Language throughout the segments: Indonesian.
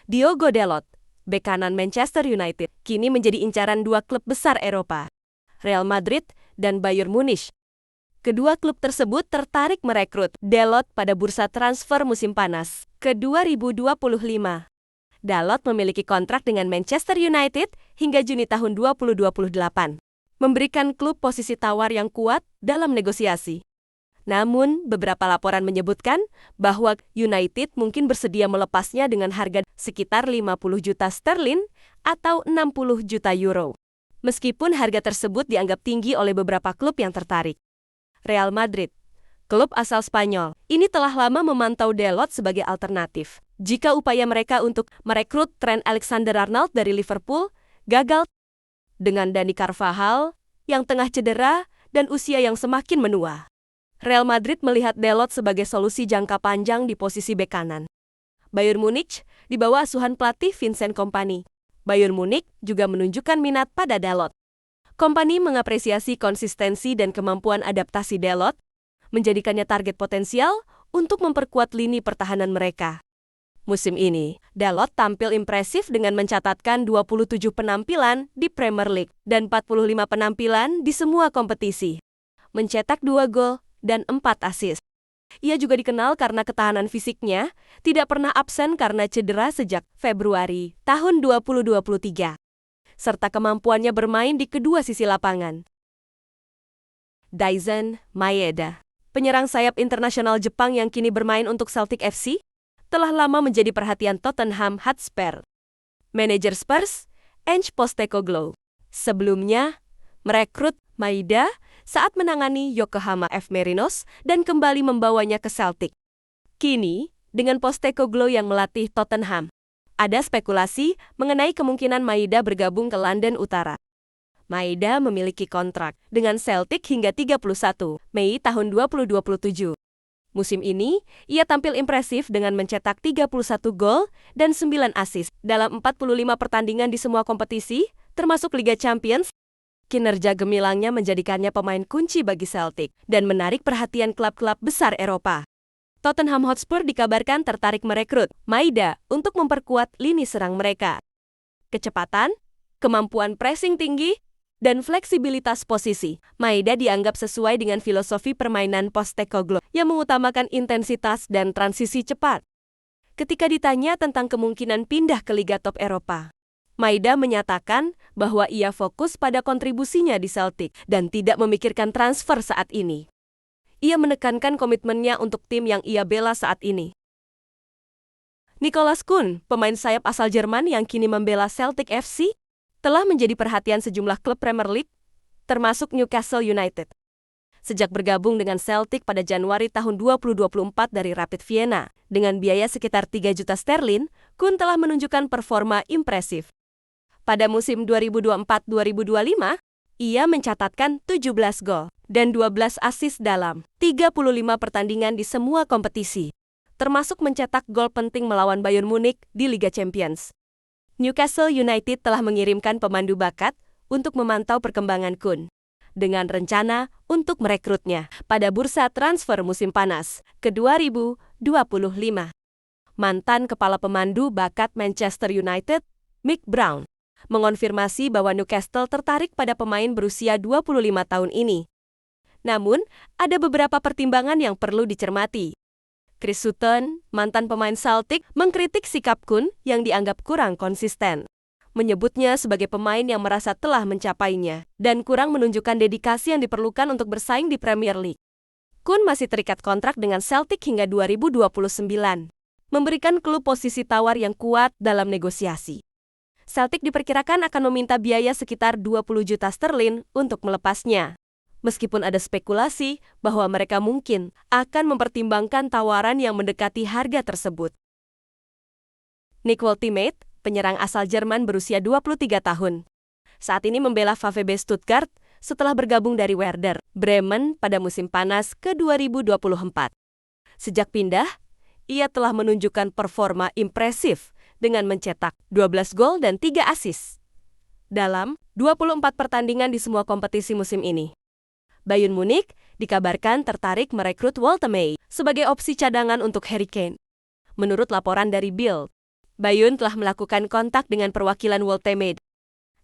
Diogo Dalot, bek kanan Manchester United, kini menjadi incaran dua klub besar Eropa, Real Madrid dan Bayern Munich. Kedua klub tersebut tertarik merekrut Dalot pada bursa transfer musim panas ke-2025. Dalot memiliki kontrak dengan Manchester United hingga Juni tahun 2028, memberikan klub posisi tawar yang kuat dalam negosiasi. Namun, beberapa laporan menyebutkan bahwa United mungkin bersedia melepasnya dengan harga sekitar 50 juta sterlin atau 60 juta euro. Meskipun harga tersebut dianggap tinggi oleh beberapa klub yang tertarik. Real Madrid, klub asal Spanyol, ini telah lama memantau Dalot sebagai alternatif jika upaya mereka untuk merekrut Trent Alexander-Arnold dari Liverpool gagal dengan Dani Carvajal yang tengah cedera dan usia yang semakin menua. Real Madrid melihat Dalot sebagai solusi jangka panjang di posisi bek kanan. Bayern Munich di bawah asuhan pelatih Vincent Kompany. Bayern Munich juga menunjukkan minat pada Dalot. Kompany mengapresiasi konsistensi dan kemampuan adaptasi Dalot, menjadikannya target potensial untuk memperkuat lini pertahanan mereka. Musim ini, Dalot tampil impresif dengan mencatatkan 27 penampilan di Premier League dan 45 penampilan di semua kompetisi. Mencetak 2 gol dan 4 assist. Ia juga dikenal karena ketahanan fisiknya, tidak pernah absen karena cedera sejak Februari tahun 2023. Serta kemampuannya bermain di kedua sisi lapangan. Daizen Maeda, penyerang sayap internasional Jepang yang kini bermain untuk Celtic FC, telah lama menjadi perhatian Tottenham Hotspur. Manajer Spurs, Ange Postecoglou, sebelumnya merekrut Maeda saat menangani Yokohama F. Marinos dan kembali membawanya ke Celtic. Kini, dengan Postecoglou yang melatih Tottenham, ada spekulasi mengenai kemungkinan Maeda bergabung ke London Utara. Maeda memiliki kontrak dengan Celtic hingga 31 Mei tahun 2027. Musim ini, ia tampil impresif dengan mencetak 31 gol dan 9 assist dalam 45 pertandingan di semua kompetisi, termasuk Liga Champions. Kinerja gemilangnya menjadikannya pemain kunci bagi Celtic dan menarik perhatian klub-klub besar Eropa. Tottenham Hotspur dikabarkan tertarik merekrut Maeda untuk memperkuat lini serang mereka. Kecepatan, kemampuan pressing tinggi, dan fleksibilitas posisi, Maeda dianggap sesuai dengan filosofi permainan Postecoglou yang mengutamakan intensitas dan transisi cepat. Ketika ditanya tentang kemungkinan pindah ke Liga Top Eropa, Maeda menyatakan bahwa ia fokus pada kontribusinya di Celtic dan tidak memikirkan transfer saat ini. Ia menekankan komitmennya untuk tim yang ia bela saat ini. Nicolas Kuhn, pemain sayap asal Jerman yang kini membela Celtic FC, telah menjadi perhatian sejumlah klub Premier League, termasuk Newcastle United. Sejak bergabung dengan Celtic pada Januari tahun 2024 dari Rapid Vienna, dengan biaya sekitar 3 juta sterlin, Kuhn telah menunjukkan performa impresif. Pada musim 2024-2025, ia mencatatkan 17 gol dan 12 assist dalam 35 pertandingan di semua kompetisi, termasuk mencetak gol penting melawan Bayern Munich di Liga Champions. Newcastle United telah mengirimkan pemandu bakat untuk memantau perkembangan Kuhn, dengan rencana untuk merekrutnya pada bursa transfer musim panas ke-2025. Mantan kepala pemandu bakat Manchester United, Mick Brown, mengonfirmasi bahwa Newcastle tertarik pada pemain berusia 25 tahun ini. Namun, ada beberapa pertimbangan yang perlu dicermati. Chris Sutton, mantan pemain Celtic, mengkritik sikap Kuhn yang dianggap kurang konsisten. Menyebutnya sebagai pemain yang merasa telah mencapainya dan kurang menunjukkan dedikasi yang diperlukan untuk bersaing di Premier League. Kuhn masih terikat kontrak dengan Celtic hingga 2029, memberikan klub posisi tawar yang kuat dalam negosiasi. Celtic diperkirakan akan meminta biaya sekitar 20 juta sterlin untuk melepasnya. Meskipun ada spekulasi bahwa mereka mungkin akan mempertimbangkan tawaran yang mendekati harga tersebut. Nick Woltemade, penyerang asal Jerman berusia 23 tahun, saat ini membela VfB Stuttgart setelah bergabung dari Werder Bremen pada musim panas ke-2024. Sejak pindah, ia telah menunjukkan performa impresif dengan mencetak 12 gol dan 3 assist dalam 24 pertandingan di semua kompetisi musim ini. Bayern Munich dikabarkan tertarik merekrut Woltemade sebagai opsi cadangan untuk Harry Kane. Menurut laporan dari Bild, Bayern telah melakukan kontak dengan perwakilan Woltemade.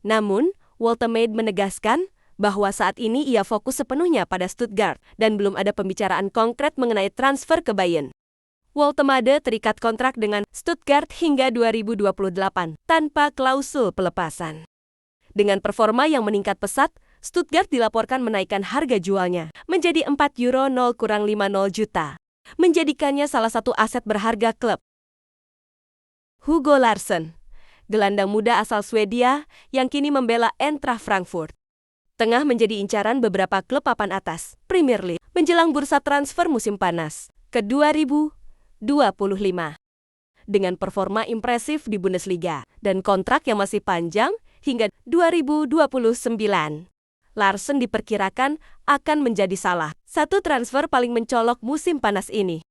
Namun, Woltemade menegaskan bahwa saat ini ia fokus sepenuhnya pada Stuttgart dan belum ada pembicaraan konkret mengenai transfer ke Bayern. Woltemade terikat kontrak dengan Stuttgart hingga 2028 tanpa klausul pelepasan. Dengan performa yang meningkat pesat, Stuttgart dilaporkan menaikkan harga jualnya menjadi €4 kurang 50 juta, menjadikannya salah satu aset berharga klub. Hugo Larsson, gelandang muda asal Swedia yang kini membela Eintracht Frankfurt, tengah menjadi incaran beberapa klub papan atas Premier League menjelang bursa transfer musim panas ke 2025. Dengan performa impresif di Bundesliga dan kontrak yang masih panjang hingga 2029. Larsson diperkirakan akan menjadi salah satu transfer paling mencolok musim panas ini.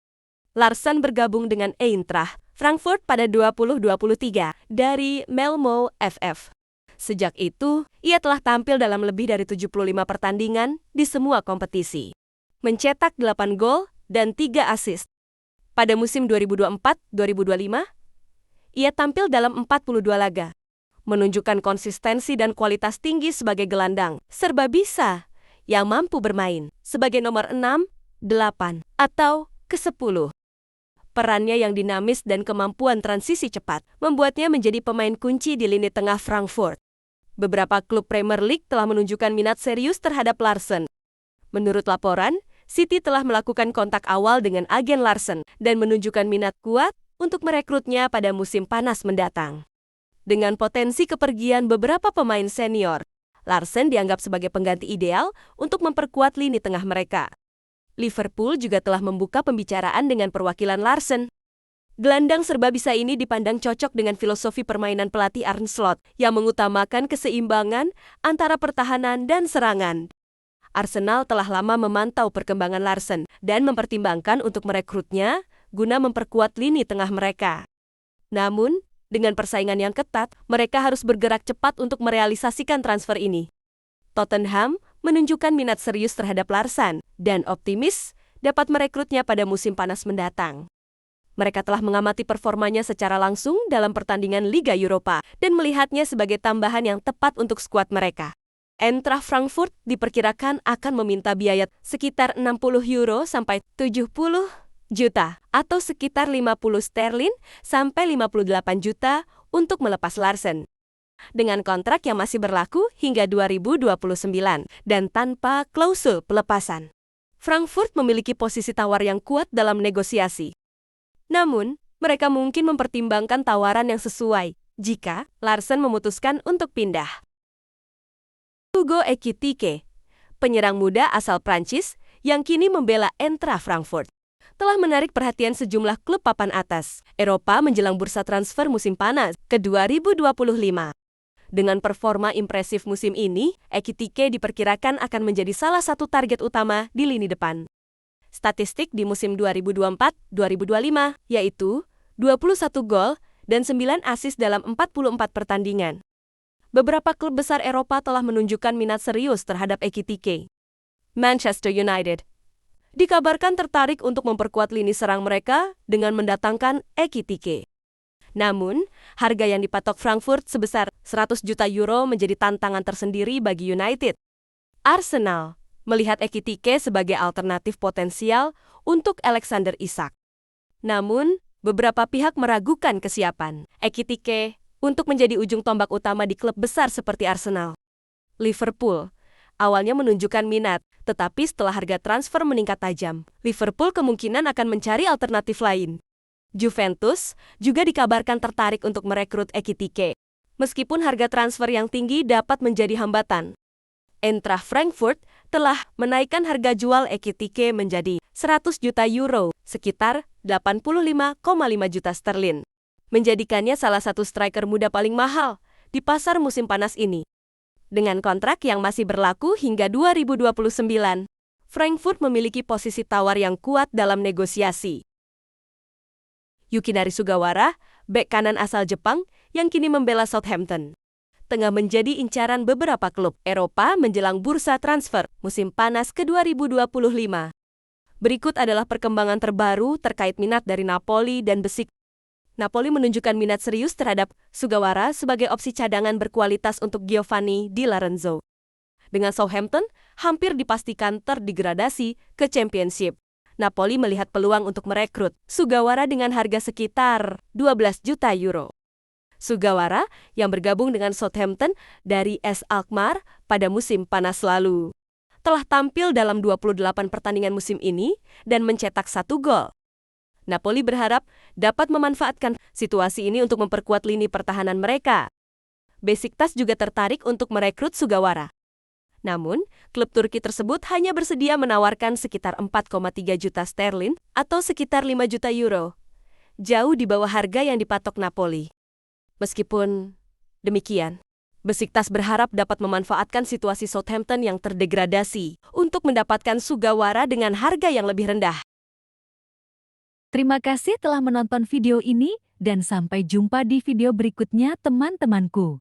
Larsson bergabung dengan Eintracht Frankfurt pada 2023 dari Malmö FF. Sejak itu, ia telah tampil dalam lebih dari 75 pertandingan di semua kompetisi. Mencetak 8 gol dan 3 assist. Pada musim 2024-2025, ia tampil dalam 42 laga, menunjukkan konsistensi dan kualitas tinggi sebagai gelandang serba bisa yang mampu bermain sebagai nomor 6, 8, atau ke-10. Perannya yang dinamis dan kemampuan transisi cepat membuatnya menjadi pemain kunci di lini tengah Frankfurt. Beberapa klub Premier League telah menunjukkan minat serius terhadap Larsson. Menurut laporan, City telah melakukan kontak awal dengan agen Larsson dan menunjukkan minat kuat untuk merekrutnya pada musim panas mendatang. Dengan potensi kepergian beberapa pemain senior, Larsson dianggap sebagai pengganti ideal untuk memperkuat lini tengah mereka. Liverpool juga telah membuka pembicaraan dengan perwakilan Larsson. Gelandang serba bisa ini dipandang cocok dengan filosofi permainan pelatih Arne Slot yang mengutamakan keseimbangan antara pertahanan dan serangan. Arsenal telah lama memantau perkembangan Larsson dan mempertimbangkan untuk merekrutnya guna memperkuat lini tengah mereka. Namun, dengan persaingan yang ketat, mereka harus bergerak cepat untuk merealisasikan transfer ini. Tottenham menunjukkan minat serius terhadap Larsson dan optimis dapat merekrutnya pada musim panas mendatang. Mereka telah mengamati performanya secara langsung dalam pertandingan Liga Eropa dan melihatnya sebagai tambahan yang tepat untuk skuad mereka. Eintracht Frankfurt diperkirakan akan meminta biaya sekitar €60 sampai 70 juta atau sekitar 50 sterlin sampai 58 juta untuk melepas Larsson. Dengan kontrak yang masih berlaku hingga 2029 dan tanpa klausul pelepasan. Frankfurt memiliki posisi tawar yang kuat dalam negosiasi. Namun, mereka mungkin mempertimbangkan tawaran yang sesuai jika Larsson memutuskan untuk pindah. Hugo Ekitike, penyerang muda asal Prancis yang kini membela Eintracht Frankfurt, telah menarik perhatian sejumlah klub papan atas Eropa menjelang bursa transfer musim panas ke 2025. Dengan performa impresif musim ini, Ekitike diperkirakan akan menjadi salah satu target utama di lini depan. Statistik di musim 2024-2025 yaitu 21 gol dan 9 assist dalam 44 pertandingan. Beberapa klub besar Eropa telah menunjukkan minat serius terhadap Ekitike. Manchester United dikabarkan tertarik untuk memperkuat lini serang mereka dengan mendatangkan Ekitike. Namun, harga yang dipatok Frankfurt sebesar €100 juta menjadi tantangan tersendiri bagi United. Arsenal melihat Ekitike sebagai alternatif potensial untuk Alexander Isak. Namun, beberapa pihak meragukan kesiapan Ekitike untuk menjadi ujung tombak utama di klub besar seperti Arsenal. Liverpool awalnya menunjukkan minat, tetapi setelah harga transfer meningkat tajam, Liverpool kemungkinan akan mencari alternatif lain. Juventus juga dikabarkan tertarik untuk merekrut Ekitike, meskipun harga transfer yang tinggi dapat menjadi hambatan. Eintracht Frankfurt telah menaikkan harga jual Ekitike menjadi €100 juta, sekitar 85,5 juta sterlin. Menjadikannya salah satu striker muda paling mahal di pasar musim panas ini. Dengan kontrak yang masih berlaku hingga 2029, Frankfurt memiliki posisi tawar yang kuat dalam negosiasi. Yukinari Sugawara, bek kanan asal Jepang yang kini membela Southampton, tengah menjadi incaran beberapa klub Eropa menjelang bursa transfer musim panas ke 2025. Berikut adalah perkembangan terbaru terkait minat dari Napoli dan Besiktas. Napoli menunjukkan minat serius terhadap Sugawara sebagai opsi cadangan berkualitas untuk Giovanni Di Lorenzo. Dengan Southampton hampir dipastikan terdegradasi ke Championship, Napoli melihat peluang untuk merekrut Sugawara dengan harga sekitar 12 juta euro. Sugawara yang bergabung dengan Southampton dari AS Alkmaar pada musim panas lalu telah tampil dalam 28 pertandingan musim ini dan mencetak 1 gol. Napoli berharap dapat memanfaatkan situasi ini untuk memperkuat lini pertahanan mereka. Besiktas juga tertarik untuk merekrut Sugawara. Namun, klub Turki tersebut hanya bersedia menawarkan sekitar 4,3 juta sterlin atau sekitar 5 juta euro. Jauh di bawah harga yang dipatok Napoli. Meskipun demikian, Besiktas berharap dapat memanfaatkan situasi Southampton yang terdegradasi untuk mendapatkan Sugawara dengan harga yang lebih rendah. Terima kasih telah menonton video ini dan sampai jumpa di video berikutnya teman-temanku.